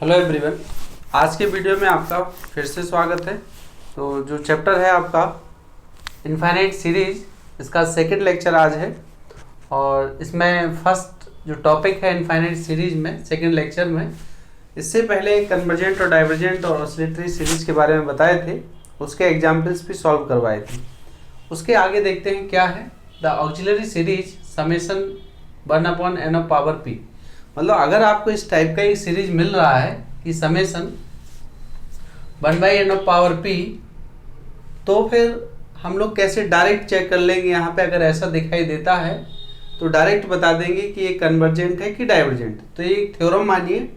Hello everyone, आज के video में आपका फिर से स्वागत है। तो जो चैप्टर है आपका इनफाइनाइट सीरीज, इसका सेकंड लेक्चर आज है और इसमें फर्स्ट जो टॉपिक है इनफाइनाइट सीरीज में सेकंड लेक्चर में, इससे पहले कन्वर्जेंट और डाइवर्जेंट और ऑसिलेटरी सीरीज के बारे में बताए थे, उसके एग्जाम्पल्स भी सॉल्व करवाए थे। उसके आगे देखते हैं क्या है the auxiliary series summation 1/n/p। मतलब अगर आपको इस टाइप का एक सीरीज मिल रहा है कि समेशन 1/n/p, तो फिर हम लोग कैसे डायरेक्ट चेक कर लेंगे। यहाँ पे अगर ऐसा दिखाई देता है तो डायरेक्ट बता देंगे कि ये कन्वर्जेंट है कि डाइवर्जेंट। तो ये एक थ्योरम मानिए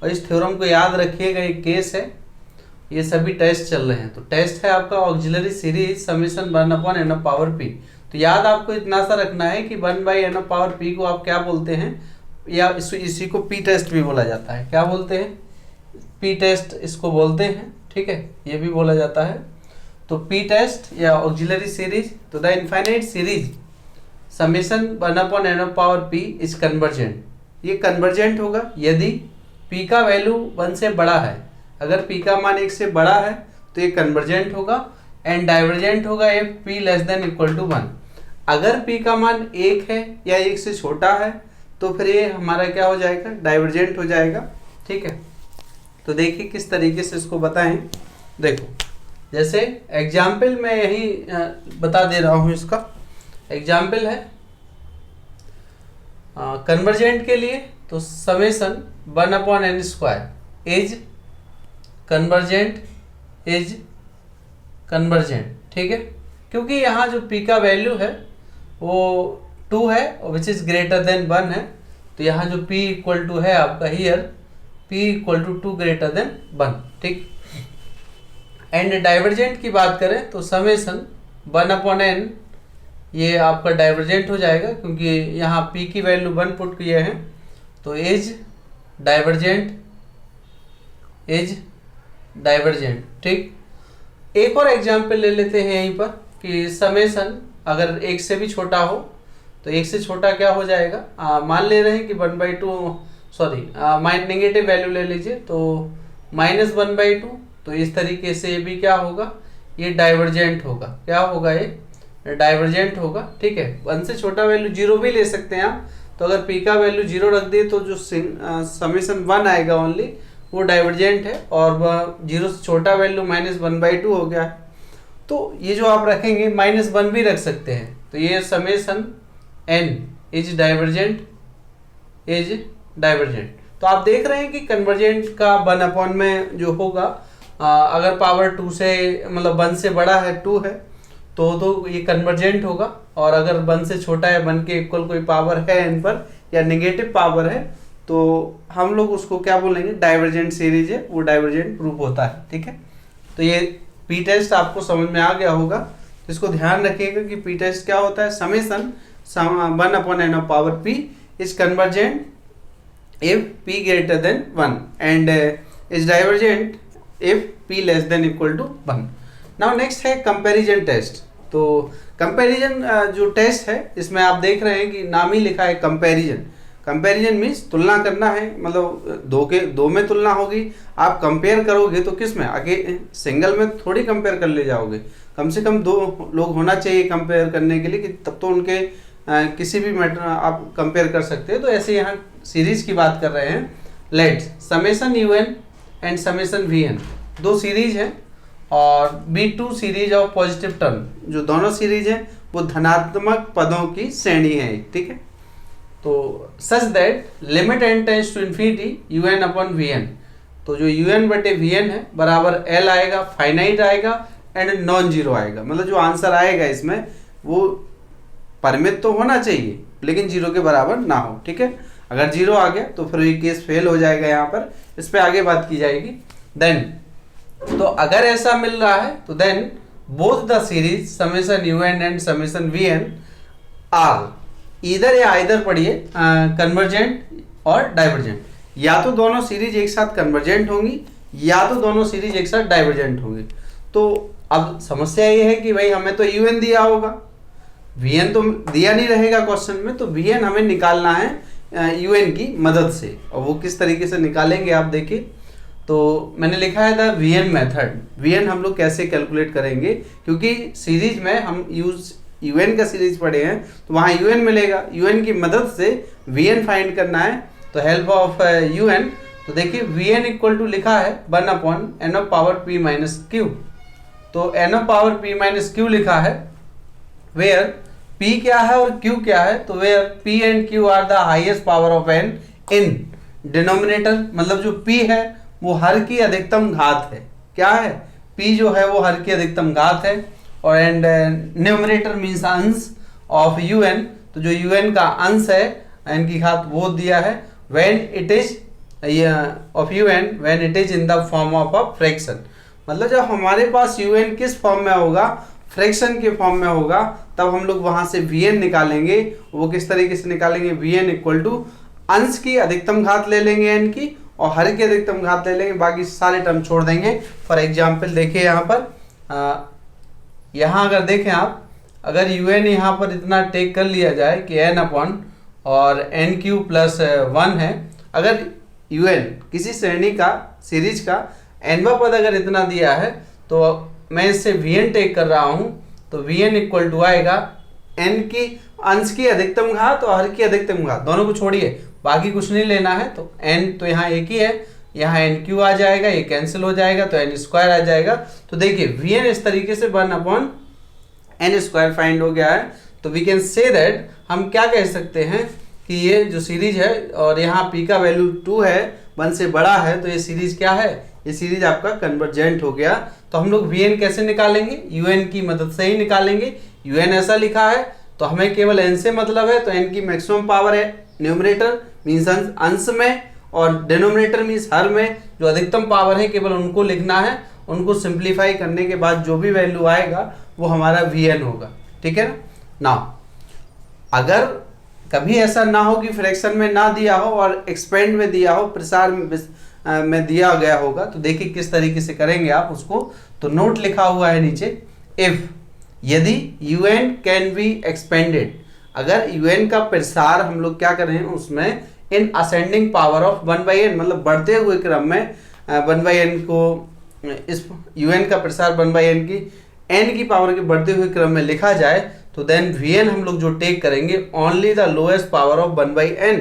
और इस थ्योरम को याद रखिएगा। एक केस है, ये सभी टेस्ट चल रहे हैं। तो टेस्ट है आपका ऑक्सिलरी सीरीज समेशन 1/n/p। तो याद आपको इतना सा रखना है कि 1/n/p को आप क्या बोलते हैं, या इसी को पी टेस्ट भी बोला जाता है। क्या बोलते हैं? पी टेस्ट इसको बोलते हैं, ठीक है, ये भी बोला जाता है। तो पी टेस्ट या ऑक्सिलरी सीरीज, तो the infinite series summation 1/n/p is convergent. ये कन्वर्जेंट होगा यदि p का वैल्यू 1 से बड़ा है। अगर p का मान 1 से बड़ा है तो ये कन्वर्जेंट होगा। एंड डाइवर्जेंट होगा if p <= 1। अगर p का मान 1 है या 1 से छोटा है तो फिर ये हमारा क्या हो जाएगा, डाइवर्जेंट हो जाएगा। ठीक है, तो देखिए किस तरीके से इसको बताएं। देखो, जैसे एग्जाम्पल मैं यही बता दे रहा हूँ। इसका एग्जाम्पल है कन्वर्जेंट के लिए, तो समेशन 1/n² इज कन्वर्जेंट, ठीक है, क्योंकि यहाँ जो p का वैल्यू है वो 2 है और विच इज ग्रेटर देन 1 है। तो यहाँ जो p इक्वल टू है आपका here p equal to 2 greater than 1, ठीक। एंड डाइवर्जेंट की बात करें तो समेशन 1/n ये आपका डाइवर्जेंट हो जाएगा, क्योंकि यहाँ p की वैल्यू 1 पुट किए हैं। तो इज डाइवर्जेंट, ठीक। एक और एग्जाम्पल ले लेते हैं यहीं पर कि समेशन अगर 1 से भी छोटा हो, तो 1 से छोटा क्या हो जाएगा, मान ले रहे हैं कि 1/2 नेगेटिव वैल्यू ले लीजिए, तो -1/2। तो इस तरीके से ये भी क्या होगा, ये डाइवर्जेंट होगा। क्या होगा, ये डाइवर्जेंट होगा, ठीक है। 1 से छोटा वैल्यू 0 भी ले सकते हैं आप। तो अगर p का वैल्यू 0 रख दिए तो जो समेशन 1 आएगा ओनली, वो डाइवर्जेंट है। और 0 से छोटा वैल्यू -1/2 हो गया है। तो ये जो आप रखेंगे -1 भी रख सकते हैं। तो ये समेशन n इज डाइवर्जेंट तो आप देख रहे हैं कि कन्वर्जेंट का 1/n में जो होगा, अगर पावर 2 से मतलब 1 से बड़ा है, 2 है, तो ये कन्वर्जेंट होगा। और अगर 1 से छोटा है, 1 के इक्वल कोई पावर है n पर या नेगेटिव पावर है, तो हम लोग उसको क्या बोलेंगे, डाइवर्जेंट सीरीज है, वो डाइवर्जेंट प्रूफ होता है, ठीक है। तो ये पी टेस्ट आपको समझ में आ गया होगा। तो इसको ध्यान रखिएगा कि पी टेस्ट क्या होता है। Summation 1/n/p is convergent if p greater than 1 and is divergent if p less than equal to 1. Now next है कंपैरिजन टेस्ट। तो कंपैरिजन जो टेस्ट है, इसमें आप देख रहे हैं कि नाम ही लिखा है कंपैरिजन मीन्स तुलना करना है। मतलब दो में तुलना होगी। आप कंपेयर करोगे तो किस में, आगे सिंगल में थोड़ी कंपेयर कर ले जाओगे। कम से कम 2 लोग होना चाहिए कंपेयर करने के लिए, कि तब तो उनके किसी भी मैटर आप कंपेयर कर सकते हैं। तो ऐसे यहाँ सीरीज की बात कर रहे हैं। Let summation un and summation vn 2 series है, और B2 series of positive term, जो दोनों सीरीज है वो धनात्मक पदों की श्रेणी है, ठीक है। तो such that limit n tends to infinity un/vn। तो जो un/vn है बराबर l आएगा, फाइनाइट आएगा एंड नॉन जीरो आएगा। मतलब जो आंसर आएगा इसमें वो परिमित तो होना चाहिए, लेकिन 0 के बराबर ना हो, ठीक है। अगर 0 आ गया तो फिर ये केस फेल हो जाएगा। यहाँ पर इस पे आगे बात की जाएगी। देन तो अगर ऐसा मिल रहा है तो then both the series summation un and summation vn are इधर या आइदर पढ़िए कन्वर्जेंट और डाइवर्जेंट। या तो दोनों सीरीज एक साथ कन्वर्जेंट होंगी, या तो दोनों सीरीज एक साथ डाइवर्जेंट होंगी। तो अब समस्या ये है कि भाई हमें तो un दिया होगा, vn तो दिया नहीं रहेगा क्वेश्चन में। तो vn हमें निकालना है un की मदद से। और वो किस तरीके से निकालेंगे आप देखिए। तो मैंने लिखा है द वीएन मेथड। वीएन हम लोग कैसे कैलकुलेट करेंगे, क्योंकि सीरीज में हम यूएन का सीरीज पढ़े हैं तो वहाँ यूएन मिलेगा, यूएन की मदद से वीएन फाइंड करना है। तो हेल्प ऑफ यूएन, तो देखिए वीएन इक्वल टू लिखा है 1/n of power p minus Q. तो n of power p minus Q लिखा है, वेयर p क्या है और q क्या है, तो where p and q are the highest power of n in denominator, मतलब जो p है वो हर की अधिकतम घात है। क्या है, p जो है वो हर की अधिकतम घात है, और एंड न्यूमरेटर मीन्स अंश ऑफ un, तो जो un का अंश है n की घात वो दिया है। When it is of un when it is in the form of a fraction, मतलब जब हमारे पास un किस फॉर्म में होगा, फ्रैक्शन के फॉर्म में होगा, तब हम लोग वहां से vn निकालेंगे। वो किस तरीके से निकालेंगे, vn इक्वल टू अंश की अधिकतम घात ले लेंगे n की और हर की अधिकतम घात ले लेंगे, बाकी सारे टर्म छोड़ देंगे। फॉर एग्जाम्पल देखिए यहाँ पर यहाँ अगर देखें आप, अगर un यहाँ पर इतना टेक कर लिया जाए कि n अपॉन और एन क्यू प्लस 1 है, अगर un किसी श्रेणी का सीरीज का nवा पद अगर इतना दिया है तो मैं इससे vn टेक कर रहा हूँ, तो vn इक्वल टू आएगा n की अंश की अधिकतम घात और हर की अधिकतम घात, दोनों को छोड़िए बाकी कुछ नहीं लेना है। तो n तो यहाँ एक ही है, यहाँ एन क्यू आ जाएगा, ये कैंसिल हो जाएगा तो एन स्क्वायर आ जाएगा। तो देखिए वीएन इस तरीके से 1/n स्क्वायर फाइंड हो गया है। तो वी कैन से दैट, हम क्या कह सकते हैं कि ये जो सीरीज है और यहाँ p का वैल्यू 2 है, 1 से बड़ा है, तो ये सीरीज क्या है, ये सीरीज आपका कन्वर्जेंट हो गया। तो हम लोग वीएन कैसे निकालेंगे, यूएन की मदद से ही निकालेंगे। यूएन ऐसा लिखा है तो हमें केवल n से मतलब है, तो n की मैक्सिमम पावर है न्यूमरेटर मीन्स अंश में, और डिनोमिनेटर मीन्स हर में जो अधिकतम पावर है केवल उनको लिखना है। उनको सिंप्लीफाई करने के बाद जो भी वैल्यू आएगा वो हमारा वीएन होगा, ठीक है ना। अगर कभी ऐसा ना हो कि फ्रैक्शन में ना दिया हो और एक्सपेंड में दिया हो, प्रसार में दिया गया होगा, तो देखिए किस तरीके से करेंगे आप उसको। तो नोट लिखा हुआ है नीचे, इफ यदि un कैन बी एक्सपेंडेड, अगर un का प्रसार हम लोग क्या कर रहे हैं उसमें in ascending power of 1/n, मतलब बढ़ते हुए क्रम में 1/n को, इस un का प्रसार 1/n की n की पावर के बढ़ते हुए क्रम में लिखा जाए, तो देन vn हम लोग जो टेक करेंगे only the lowest power of 1/n,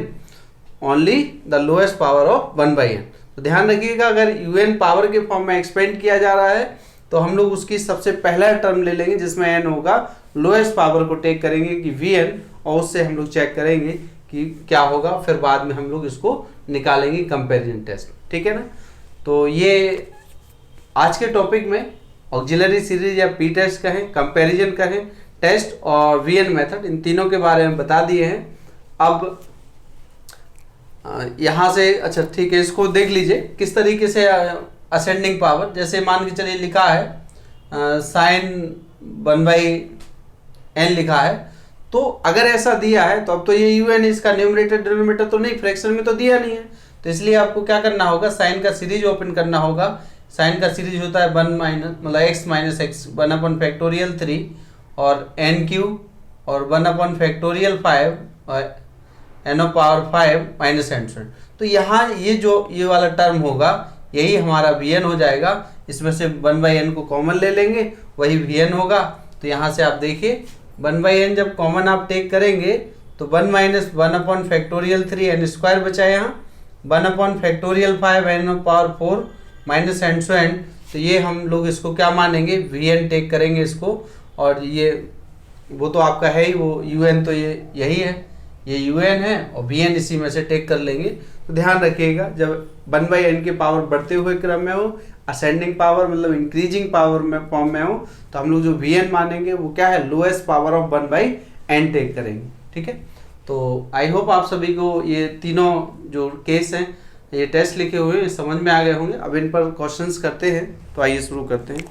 only the lowest power of 1/n। तो ध्यान रखिएगा, अगर un पावर के फॉर्म में एक्सपेंड किया जा रहा है तो हम लोग उसकी सबसे पहला टर्म ले लेंगे जिसमें n होगा, लोएस्ट पावर को टेक करेंगे कि vn, और उससे हम लोग चेक करेंगे कि क्या होगा, फिर बाद में हम लोग इसको निकालेंगे कंपैरिजन टेस्ट, ठीक है ना। तो ये आज के टॉपिक में ऑक्सिलरी सीरीज या पी टेस्ट कहें, कंपैरिजन कहें, टेस्ट और वीएन मेथड, इन तीनों के बारे में बता दिए हैं। अब यहाँ से अच्छा ठीक है, इसको देख लीजिए किस तरीके से असेंडिंग पावर, जैसे मान के चलिए लिखा है साइन 1/n लिखा है, तो अगर ऐसा दिया है तो अब तो ये un इसका न्यूमरेटर डिनोमिनेटर तो नहीं, फ्रैक्शन में तो दिया नहीं है, तो इसलिए आपको क्या करना होगा, साइन का सीरीज ओपन करना होगा। साइन का सीरीज होता है 1 माइनस मतलब x माइनस एक्स 1/3 और एन क्यू और 1/5 और n of power 5 minus n square. तो यहाँ ये वाला टर्म होगा, यही हमारा vn हो जाएगा। इसमें से 1/n को कॉमन ले लेंगे, वही vn होगा। तो यहाँ से आप देखिए 1/n जब कॉमन आप टेक करेंगे तो 1 माइनस 1/3 n स्क्वायर बचा यहाँ, 1/5 n of power 4 minus n square. तो ये हम लोग इसको क्या मानेंगे, vn टेक करेंगे इसको, और ये वो तो आपका है ही, वो un तो ये यही है, ये un है और vn इसी में से टेक कर लेंगे। तो ध्यान रखिएगा, जब 1/n की पावर बढ़ते हुए क्रम में हो, असेंडिंग पावर मतलब इंक्रीजिंग पावर में फॉर्म में हो, तो हम लोग जो vn मानेंगे वो क्या है, lowest power of 1/n take करेंगे, ठीक है। तो आई होप आप सभी को ये तीनों जो केस हैं, ये टेस्ट लिखे हुए हैं समझ में आ गए होंगे। अब इन पर क्वेश्चंस करते हैं, तो आइए शुरू करते हैं।